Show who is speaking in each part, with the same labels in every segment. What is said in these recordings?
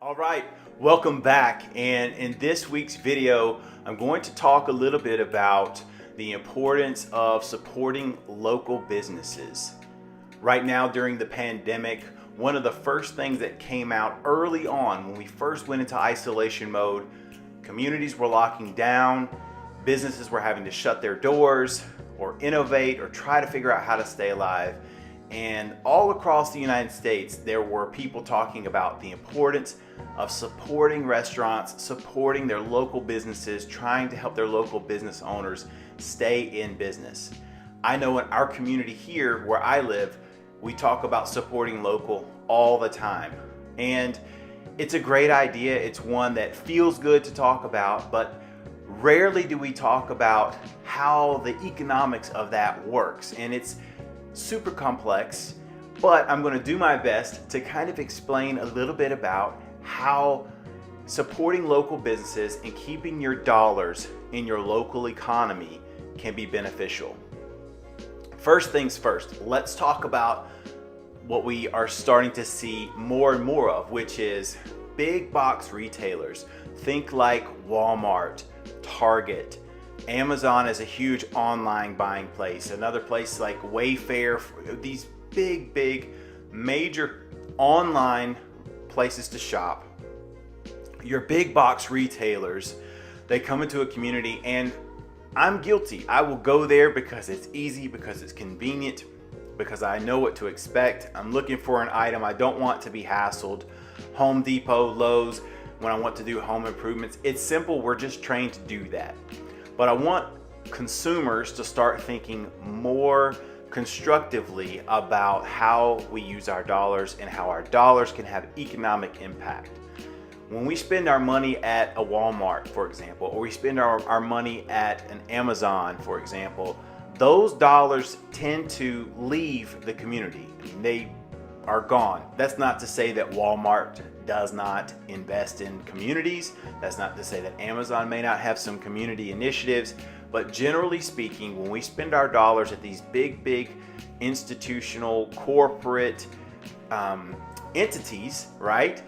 Speaker 1: All right, welcome back. And in this week's video, I'm going to talk a little bit about the importance of supporting local businesses. Right now during the pandemic, one of the first things that came out early on when we first went into isolation mode, communities were locking down, businesses were having to shut their doors or innovate or try to figure out how to stay alive. And all across the United States, there were people talking about the importance of supporting restaurants, supporting their local businesses, trying to help their local business owners stay in business. I know in our community here where I live, we talk about supporting local all the time. And it's a great idea. It's one that feels good to talk about, but rarely do we talk about how the economics of that works. And it's super complex, but I'm going to do my best to kind of explain a little bit about how supporting local businesses and keeping your dollars in your local economy can be beneficial. First things first, let's talk about what we are starting to see more and more of, which is big box retailers. Think like Walmart, Target. Amazon is a huge online buying place. Another place like Wayfair, these big major online places to shop. Your big box retailers, they come into a community, and I'm guilty. I will go there because it's easy, because it's convenient, because I know what to expect. I'm looking for an item. I don't want to be hassled. Home Depot, Lowe's, when I want to do home improvements. It's simple. We're just trained to do that. But I want consumers to start thinking more constructively about how we use our dollars and how our dollars can have economic impact. When we spend our money at a Walmart, for example, or we spend our money at an Amazon, for example, those dollars tend to leave the community. They are gone. That's not to say that Walmart does not invest in communities. That's not to say that Amazon may not have some community initiatives, but generally speaking, when we spend our dollars at these big institutional corporate entities, right?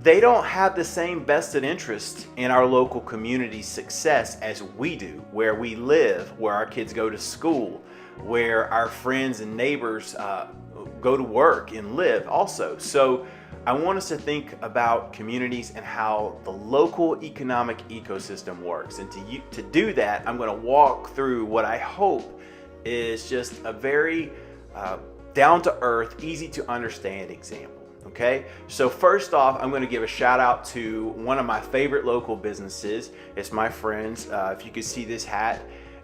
Speaker 1: They don't have the same vested interest in our local community's success as we do, where we live, where our kids go to school, where our friends and neighbors go to work and live also. So I want us to think about communities and how the local economic ecosystem works. And to do that, I'm going to walk through what I hope is just a very down-to-earth, easy to understand example. Okay, so first off, I'm going to give a shout out to one of my favorite local businesses. It's my friends. If you could see this hat,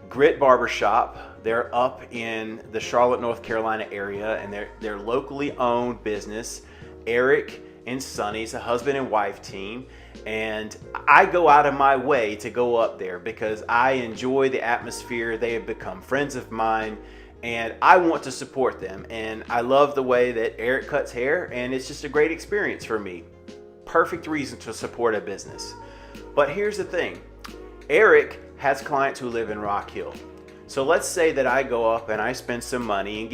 Speaker 1: Grit Barbershop. They're up in the Charlotte, North Carolina area, and they're locally owned business. Eric and Sunny's a husband and wife team, and I go out of my way to go up there because I enjoy the atmosphere. They have become friends of mine, and I want to support them. And I love the way that Eric cuts hair, and it's just a great experience for me. Perfect reason to support a business. But here's the thing. Eric has clients who live in Rock Hill. So let's say that I go up and I spend some money and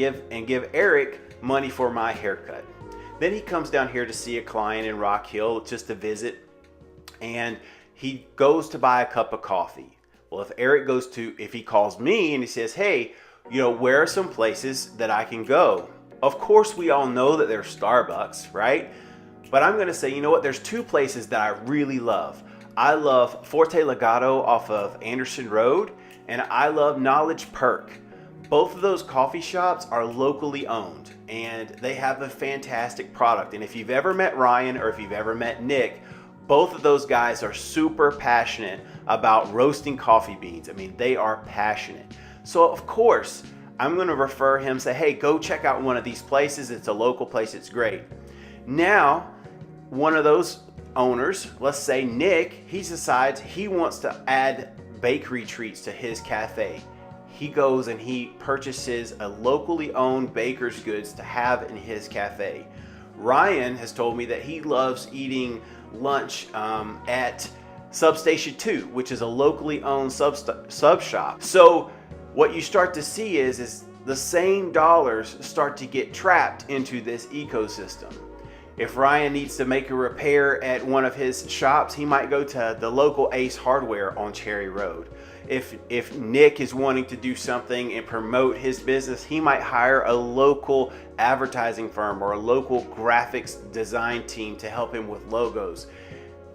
Speaker 1: give Eric money for my haircut. Then he comes down here to see a client in Rock Hill just to visit, and he goes to buy a cup of coffee. Well, if he calls me and he says, hey, where are some places that I can go? Of course, we all know that there's Starbucks, right? But I'm going to say, there's two places that I really love. I love Forte Legato off of Anderson Road, and I love Knowledge Perk. Both of those coffee shops are locally owned, and they have a fantastic product. And if you've ever met Ryan or if you've ever met Nick, both of those guys are super passionate about roasting coffee beans. I mean, they are passionate. So of course, I'm going to refer him, say, hey, go check out one of these places. It's a local place. It's great. Now, one of those owners, let's say Nick, he decides he wants to add bakery treats to his cafe. He goes and he purchases a locally owned baker's goods to have in his cafe. Ryan has told me that he loves eating lunch at Substation 2, which is a locally owned sub shop. So what you start to see is the same dollars start to get trapped into this ecosystem. If Ryan needs to make a repair at one of his shops, he might go to the local Ace Hardware on Cherry Road. If Nick is wanting to do something and promote his business, he might hire a local advertising firm or a local graphics design team to help him with logos.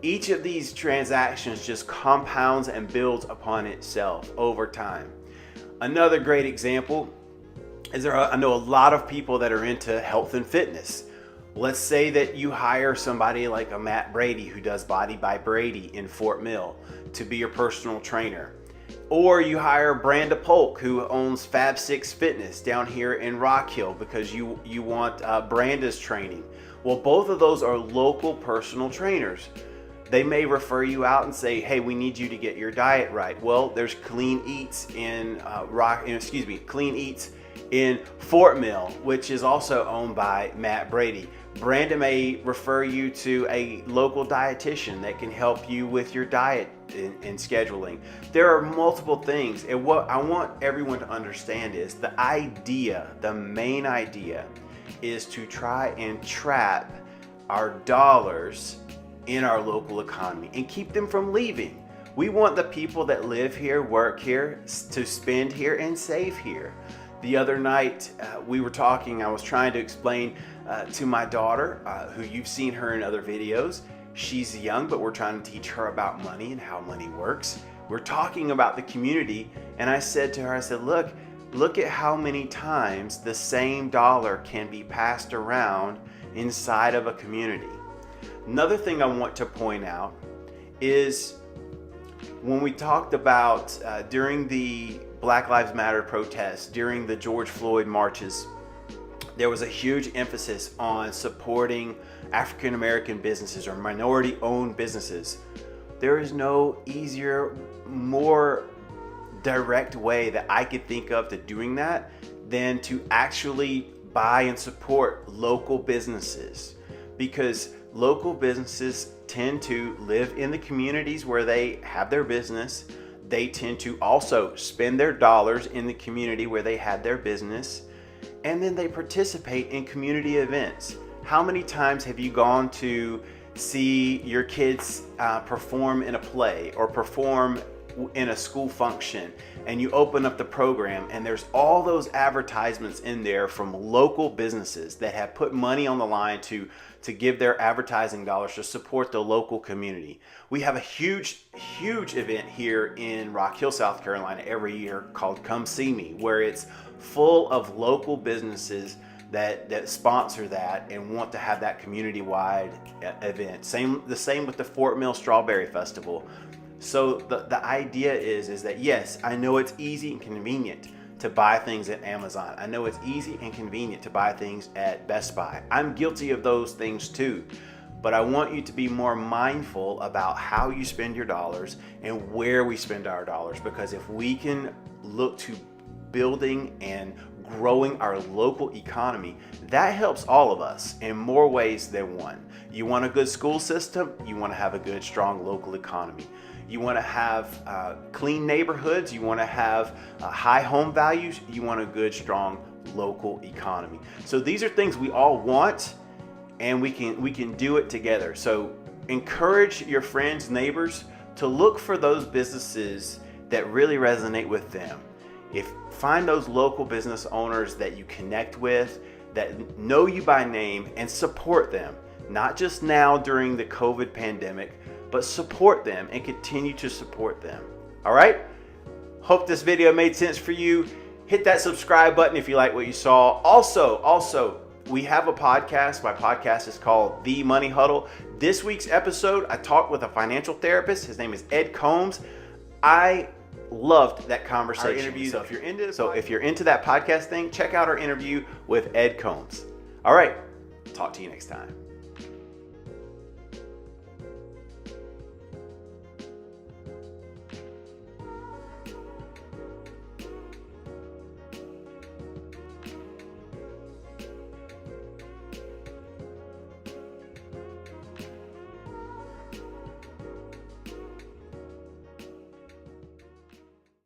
Speaker 1: Each of these transactions just compounds and builds upon itself over time. Another great example is I know a lot of people that are into health and fitness. Let's say that you hire somebody like a Matt Brady who does Body by Brady in Fort Mill to be your personal trainer. Or you hire Branda Polk who owns Fab 6 Fitness down here in Rock Hill because you want Branda's training. Well, both of those are local personal trainers. They may refer you out and say, hey, we need you to get your diet right. Well, there's Clean Eats in Clean Eats in Fort Mill, which is also owned by Matt Brady. Branda may refer you to a local dietitian that can help you with your diet and scheduling. There are multiple things, and what I want everyone to understand is the main idea is to try and trap our dollars in our local economy and keep them from leaving. We want the people that live here, work here, to spend here and save here. The other night I was trying to explain to my daughter, who you've seen her in other videos. She's young, but we're trying to teach her about money and how money works. We're talking about the community, and I said to her, look at how many times the same dollar can be passed around inside of a community. Another thing I want to point out is when we talked about during the Black Lives Matter protests, during the George Floyd marches, there was a huge emphasis on supporting African American businesses or minority owned businesses. There is no easier, more direct way that I could think of to doing that than to actually buy and support local businesses, because local businesses tend to live in the communities where they have their business. They tend to also spend their dollars in the community where they have their business, and then they participate in community events. How many times have you gone to see your kids perform in a play or perform in a school function, and you open up the program and there's all those advertisements in there from local businesses that have put money on the line to give their advertising dollars to support the local community. We have a huge event here in Rock Hill, South Carolina every year called Come See Me, where it's full of local businesses that sponsor that and want to have that community-wide event. The same with the Fort Mill Strawberry Festival. So the idea is that, yes, I know it's easy and convenient to buy things at Amazon. I know it's easy and convenient to buy things at Best Buy. I'm guilty of those things too. But I want you to be more mindful about how you spend your dollars and where we spend our dollars, because if we can look to building and growing our local economy, that helps all of us in more ways than one. You want a good school system, you want to have a good, strong local economy. You want to have clean neighborhoods, you want to have high home values, you want a good, strong local economy. So these are things we all want, and we can do it together. So encourage your friends, neighbors to look for those businesses that really resonate with them. Find those local business owners that you connect with, that know you by name, and support them. Not just now during the COVID pandemic, but support them and continue to support them. All right? Hope this video made sense for you. Hit that subscribe button if you like what you saw. Also, we have a podcast. My podcast is called The Money Huddle. This week's episode, I talked with a financial therapist. His name is Ed Combs. I loved that conversation. So if you're into that podcast thing, check out our interview with Ed Combs. All right, talk to you next time.